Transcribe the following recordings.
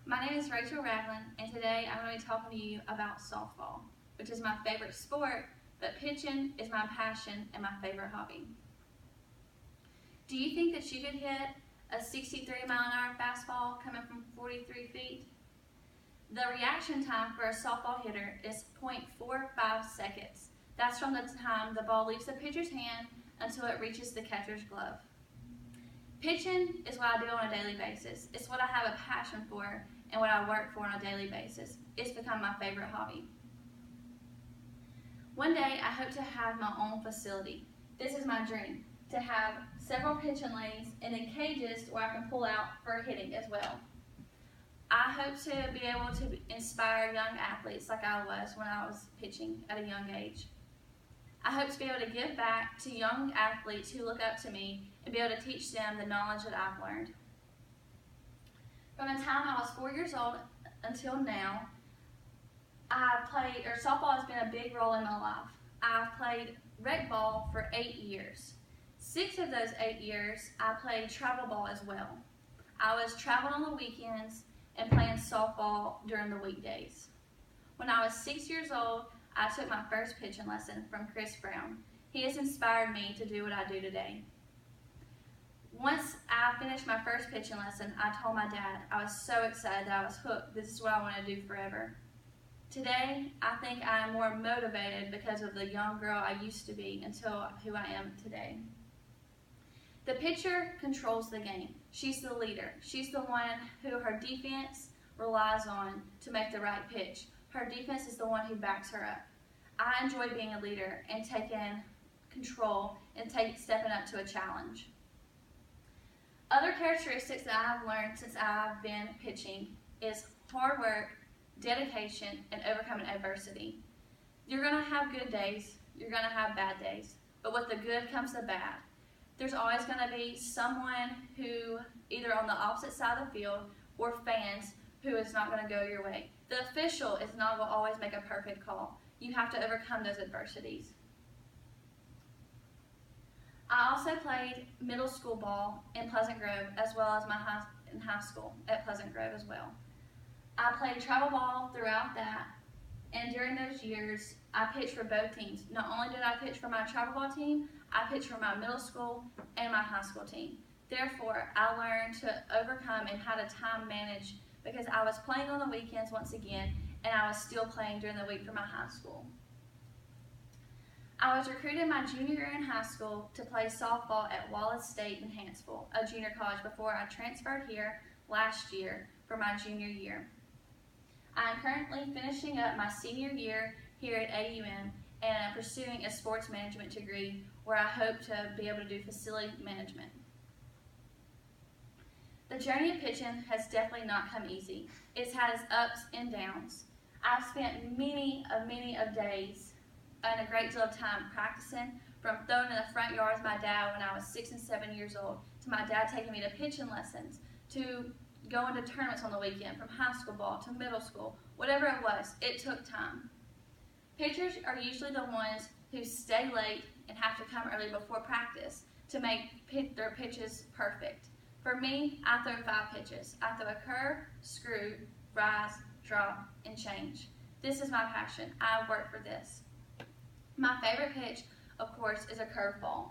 My name is Ragland, and today I'm going to be talking to you about softball, which is my favorite sport, but pitching is my passion and my favorite hobby. Do you think that you could hit a 63-mile-an-hour fastball coming from 43 feet? The reaction time for a softball hitter is 0.45 seconds. That's from the time the ball leaves the pitcher's hand until it reaches the catcher's glove. Pitching is what I do on a daily basis. It's what I have a passion for and what I work for on a daily basis. It's become my favorite hobby. One day I hope to have my own facility. This is my dream, to have several pitching lanes and then cages where I can pull out for hitting as well. I hope to be able to inspire young athletes like I was when I was pitching at a young age. I hope to be able to give back to young athletes who look up to me and be able to teach them the knowledge that I've learned. From the time I was 4 years old until now, softball has been a big role in my life. I've played rec ball for 8 years. 6 of those 8 years, I played travel ball as well. I was traveling on the weekends and playing softball during the weekdays. When I was 6 years old, I took my first pitching lesson from Chris Brown. He has inspired me to do what I do today. Once I finished my first pitching lesson, I told my dad I was so excited that I was hooked. This is what I want to do forever. Today, I think I am more motivated because of the young girl I used to be until who I am today. The pitcher controls the game. She's the leader. She's the one who her defense relies on to make the right pitch. Her defense is the one who backs her up. I enjoy being a leader and taking control and stepping up to a challenge. Other characteristics that I've learned since I've been pitching is hard work, dedication, and overcoming adversity. You're going to have good days, you're going to have bad days, but with the good comes the bad. There's always going to be someone who, either on the opposite side of the field or fans, who is not going to go your way. The official is not going to always make a perfect call. You have to overcome those adversities. I also played middle school ball in Pleasant Grove as well as in high school at Pleasant Grove as well. I played travel ball throughout that, and during those years, I pitched for both teams. Not only did I pitch for my travel ball team, I pitched for my middle school and my high school team. Therefore, I learned to overcome and how to time manage because I was playing on the weekends once again, and I was still playing during the week for my high school. I was recruited my junior year in high school to play softball at Wallace State in Hanceville, a junior college, before I transferred here last year for my junior year. I am currently finishing up my senior year here at AUM, and I'm pursuing a sports management degree where I hope to be able to do facility management. The journey of pitching has definitely not come easy. It's had its ups and downs. I've spent many of days and a great deal of time practicing, from throwing in the front yard with my dad when I was 6 and 7 years old, to my dad taking me to pitching lessons, to going to tournaments on the weekend, from high school ball to middle school, whatever it was, it took time. Pitchers are usually the ones who stay late and have to come early before practice to make their pitches perfect. For me, I throw 5 pitches. I throw a curve, screw, rise, drop, and change. This is my passion. I work for this. My favorite pitch, of course, is a curveball.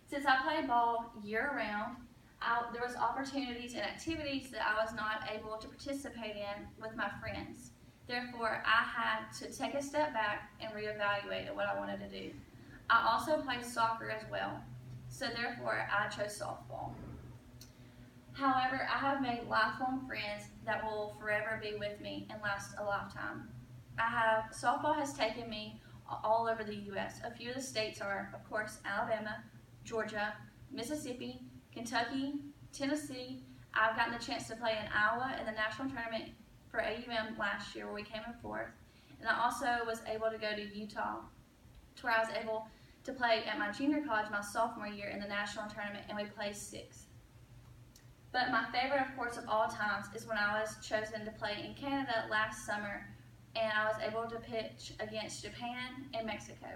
Since I play ball year-round, there was opportunities and activities that I was not able to participate in with my friends. Therefore, I had to take a step back and reevaluate what I wanted to do. I also played soccer as well, so therefore I chose softball. However, I have made lifelong friends that will forever be with me and last a lifetime. Softball has taken me all over the U.S. A few of the states are, of course, Alabama, Georgia, Mississippi, Kentucky, Tennessee. I've gotten the chance to play in Iowa in the national tournament for AUM last year where we came in 4th. And I also was able to go to Utah to where I was able to play at my junior college my sophomore year in the national tournament, and we placed 6th. But my favorite, of course, of all times is when I was chosen to play in Canada last summer, and I was able to pitch against Japan and Mexico.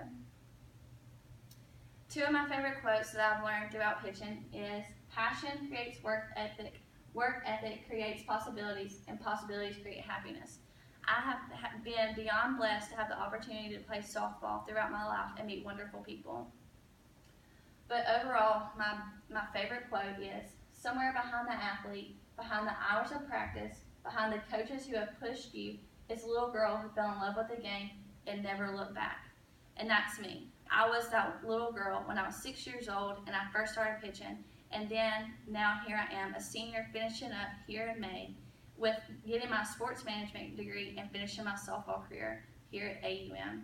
2 of my favorite quotes that I've learned throughout pitching is, "Passion creates work ethic, Work ethic creates possibilities, and possibilities create happiness. I have been beyond blessed to have the opportunity to play softball throughout my life and meet wonderful people. But overall, my favorite quote is, somewhere behind the athlete, behind the hours of practice, behind the coaches who have pushed you, is a little girl who fell in love with the game and never looked back. And that's me. I was that little girl when I was 6 years old and I first started pitching, and then now here I am, a senior, finishing up here in May with getting my sports management degree and finishing my softball career here at AUM.